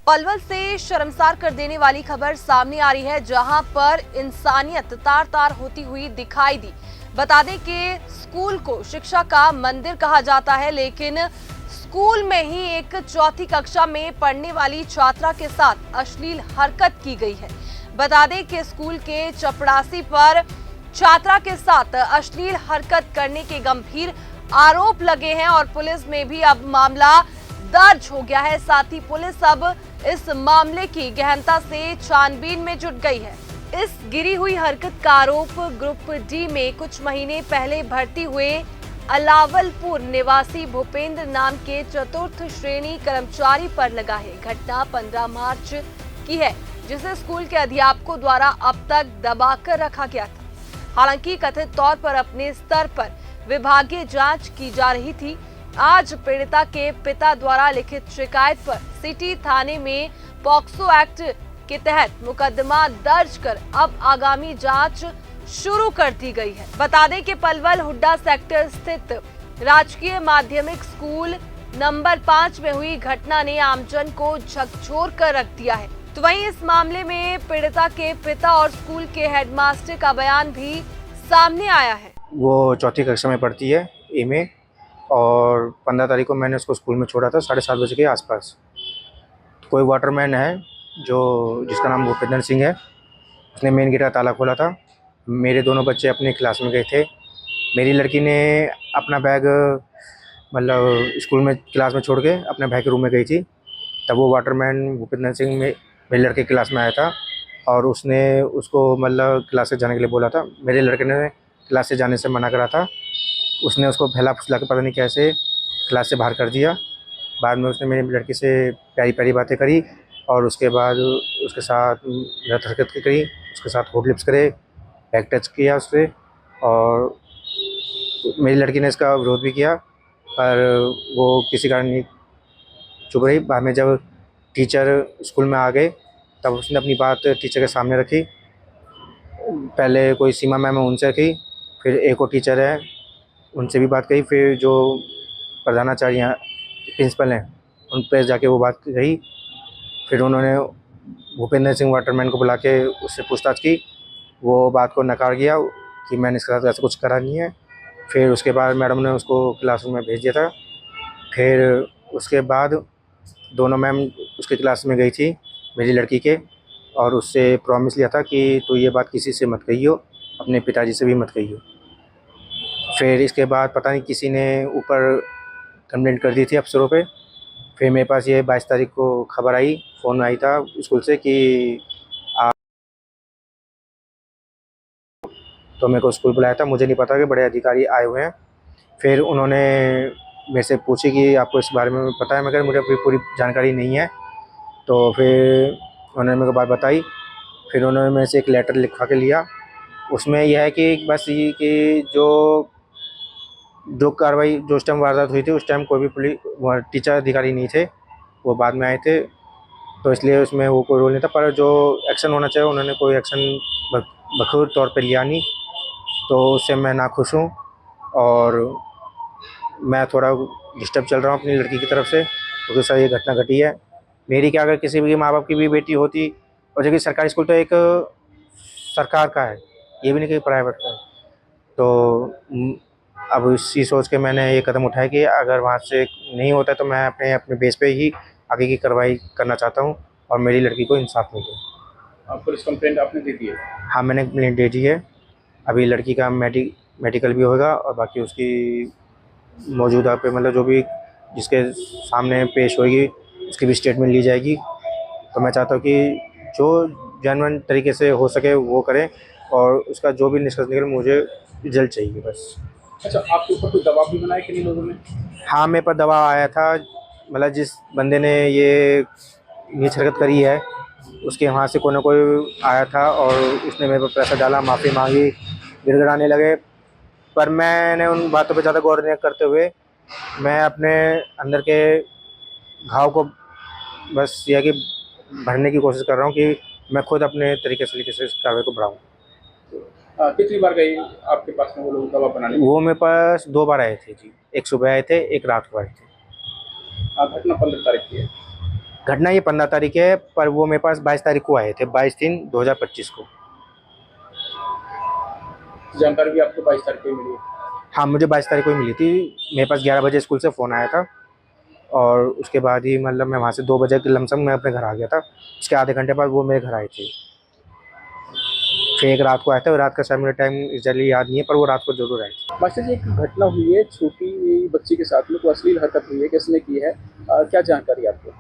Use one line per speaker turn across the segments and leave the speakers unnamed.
पलवल से शर्मसार कर देने वाली खबर सामने आ रही है, जहां पर इंसानियत तार तार होती हुई दिखाई दी। बता दें कि स्कूल को शिक्षा का मंदिर कहा जाता है, लेकिन स्कूल में ही एक चौथी कक्षा में पढ़ने वाली छात्रा के साथ अश्लील हरकत की गई है। बता दें कि स्कूल के चपरासी पर छात्रा के साथ अश्लील हरकत करने के गंभीर आरोप लगे हैं और पुलिस में भी अब मामला दर्ज हो गया है। साथ ही पुलिस अब इस मामले की गहनता से छानबीन में जुट गई है। इस गिरी हुई हरकत का आरोप ग्रुप डी में कुछ महीने पहले भर्ती हुए अलावलपुर निवासी भूपेंद्र नाम के चतुर्थ श्रेणी कर्मचारी पर लगा है। घटना 15 मार्च की है, जिसे स्कूल के अध्यापकों द्वारा अब तक दबाकर रखा गया था। हालांकि कथित तौर पर अपने स्तर पर विभागीय जांच की जा रही थी। आज पीड़िता के पिता द्वारा लिखित शिकायत पर सिटी थाने में पॉक्सो एक्ट के तहत मुकदमा दर्ज कर अब आगामी जांच शुरू कर दी गई है। बता दें कि पलवल हुड्डा सेक्टर स्थित राजकीय माध्यमिक स्कूल नंबर 5 में हुई घटना ने आमजन को झकझोर कर रख दिया है। तो वहीं इस मामले में पीड़िता के पिता और स्कूल के हेडमास्टर का बयान भी सामने आया है।
वो चौथी कक्षा में पढ़ती है, ए में, और 15 तारीख को मैंने उसको स्कूल में छोड़ा था 7:30 बजे के आसपास। कोई वाटरमैन है जिसका नाम भूपेंद्र सिंह है, उसने मेन गेट का ताला खोला था। मेरे दोनों बच्चे अपने क्लास में गए थे। मेरी लड़की ने अपना बैग मतलब स्कूल में क्लास में छोड़ के अपने भाई के रूम में गई थी। तब वो वाटरमैन भूपेंद्र सिंह मेरे लड़के क्लास में आया था और उसने उसको मतलब क्लास से जाने के लिए बोला था। मेरे लड़के ने क्लास से जाने से मना करा था। उसने उसको फैला फुसला के पता नहीं कैसे क्लास से बाहर कर दिया। बाद में उसने मेरी लड़की से प्यारी प्यारी बातें करी और उसके बाद उसके साथ गलत हरकत करी, उसके साथ होट लिप्स करे, बैक टच किया उससे। और मेरी लड़की ने इसका विरोध भी किया, पर वो किसी कारण नहीं चुप रही। बाद में जब टीचर स्कूल में आ गए तब उसने अपनी बात टीचर के सामने रखी। पहले कोई सीमा मैम है उनसे रखी, फिर एक और टीचर है उनसे भी बात कही, फिर जो प्रधानाचार्य हैं प्रिंसिपल हैं उन पर जाके वो बात कही। फिर उन्होंने भूपेंद्र सिंह वाटरमैन को बुला के उससे पूछताछ की। वो बात को नकार दिया कि मैंने इसके साथ ऐसा कुछ करा नहीं है। फिर उसके बाद मैडम ने उसको क्लासरूम में भेज दिया था। फिर उसके बाद दोनों मैम उसके क्लास में गई थी मेरी लड़की के, और उससे प्रॉमिस लिया था कि तू ये बात किसी से मत कहियो, अपने पिताजी से भी मत कहियो। फिर इसके बाद पता नहीं किसी ने ऊपर कंप्लेंट कर दी थी अफसरों पे। फिर मेरे पास ये 22 तारीख को खबर आई, फ़ोन आई था स्कूल से कि आप, तो मेरे को स्कूल बुलाया था। मुझे नहीं पता कि बड़े अधिकारी आए हुए हैं। फिर उन्होंने मेरे से पूछी कि आपको इस बारे में पता है, मगर मुझे अभी पूरी जानकारी नहीं है। तो फिर उन्होंने मेरे को बात बताई। फिर उन्होंने मेरे से एक लेटर लिखवा के लिया। उसमें यह है कि बस ये कि जो कार्रवाई जो उस टाइम वारदात हुई थी उस टाइम कोई भी पुलिस टीचर अधिकारी नहीं थे, वो बाद में आए थे, तो इसलिए उसमें वो कोई रोल नहीं था। पर जो एक्शन होना चाहिए उन्होंने कोई एक्शन बखूबी तौर पे लिया नहीं, तो उससे मैं नाखुश हूँ। और मैं थोड़ा डिस्टर्ब चल रहा हूँ अपनी लड़की की तरफ से, क्योंकि सर ये घटना घटी है। मेरी क्या, अगर किसी भी माँ बाप की भी बेटी होती, और जबकि सरकारी स्कूल तो एक सरकार का है, ये भी नहीं कि प्राइवेट का है। तो अब इसी सोच के मैंने ये कदम उठाया कि अगर वहाँ से नहीं होता तो मैं अपने बेस पे ही आगे की कार्रवाई करना चाहता हूँ और मेरी लड़की को इंसाफ मिले।
पुलिस कंप्लेंट आपने दे दी है?
हाँ, मैंने कंप्लेंट दे दी है। अभी लड़की का मेडिकल भी होगा और बाकी उसकी मौजूदा पे मतलब जो भी जिसके सामने पेश होगी उसकी भी स्टेटमेंट ली जाएगी। तो मैं चाहता हूँ कि जो जेन्युइन तरीके से हो सके वो करें, और उसका जो भी निष्कर्ष निकले मुझे रिजल्ट चाहिए बस।
अच्छा, आपके ऊपर कोई दबाव भी बनाया कि नहीं लोगों ने?
हाँ, मेरे पर दबाव आया था। मतलब जिस बंदे ने ये नीच हरकत करी है उसके वहाँ से कोई ना कोई आया था और उसने मेरे पर पैसा डाला, माफ़ी मांगी, गिड़गिड़ाने लगे। पर मैंने उन बातों पे ज़्यादा गौर नहीं करते हुए मैं अपने अंदर के घाव को बस ये है कि भरने की कोशिश कर रहा हूँ कि मैं खुद अपने तरीके से इस कार्रवाई को बढ़ाऊँ।
कितनी बार गई आपके पास में वो लोग दबाव बनाने?
वो मेरे पास 2 बार आए थे जी, एक सुबह आए थे, एक रात को आए थे।
घटना 15 तारीख की है।
घटना ये 15 तारीख है, पर वो मेरे पास 22 तारीख को आए थे, 22/3/2025 को।
जानकारी भी आपको 22 तारीख को ही मिली है।
हाँ, मुझे 22 तारीख को ही मिली थी। मेरे पास 11 बजे स्कूल से फ़ोन आया था और उसके बाद ही मतलब मैं वहाँ से 2 बजे के लमसम मैं अपने घर आ गया था। उसके आधे घंटे बाद वो मेरे घर आए थे। फिर एक रात को आया था, रात का शायद मुझे टाइम एग्जैक्टली याद नहीं है, पर वो रात को ज़रूर आए थे।
मास्टर जी, एक घटना हुई है छोटी बच्ची के साथ में, कोई अश्लील हरकत हुई है, किसने की है, क्या जानकारी आपको?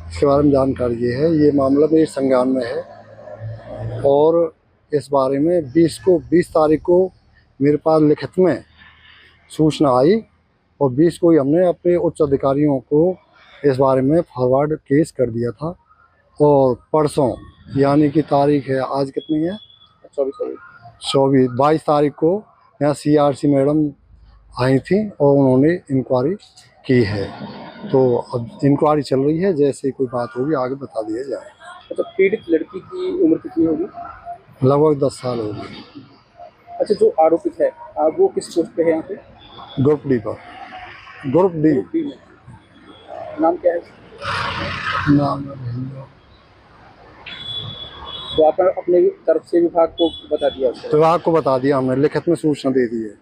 इसके बारे में जानकारी ये है, ये मामला मेरे संज्ञान में है और इस बारे में 20 तारीख को मेरे पास लिखित में सूचना आई और 20 को ही हमने अपने उच्च अधिकारियों को इस बारे में फॉरवर्ड केस कर दिया था। और परसों यानी कि तारीख है आज कितनी है, 22 तारीख को यहाँ CRC मैडम आई थी और उन्होंने इंक्वायरी की है। तो अब इंक्वायरी चल रही है, जैसे कोई बात होगी आगे बता दिया जाए।
मतलब पीड़ित लड़की की उम्र कितनी होगी?
लगभग 10 साल हो गए।
अच्छा, जो आरोपित है वो किस पोस्ट पे है यहाँ पे?
ग्रुप डी पर, ग्रुप डी
ग्रुप डी में। नाम क्या है?
नाम
तो आपने अपने तरफ से विभाग को बता दिया उसको?
विभाग को बता दिया, हमने लिखित में सूचना दे दी है।